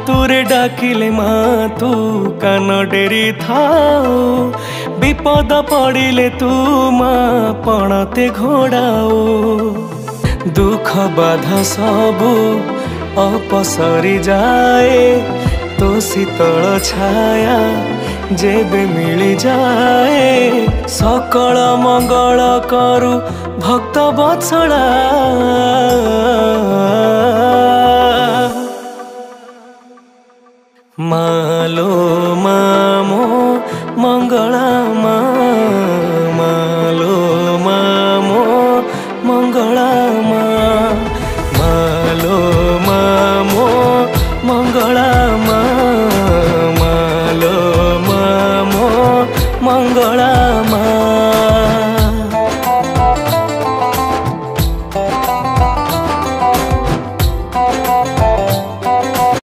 तुरे डाकिले माँ तू कान डेरी थाओ विपद पड़िले तू माँ पणते घोड़ाओ दुख बाधा सबू अपसरी जाए तो शीतल छाया जेबे मिली जाए सकल मंगल करु भक्त बत्सला मालो मामो मंगला मालो मामो मंगला मालो मामो मंगला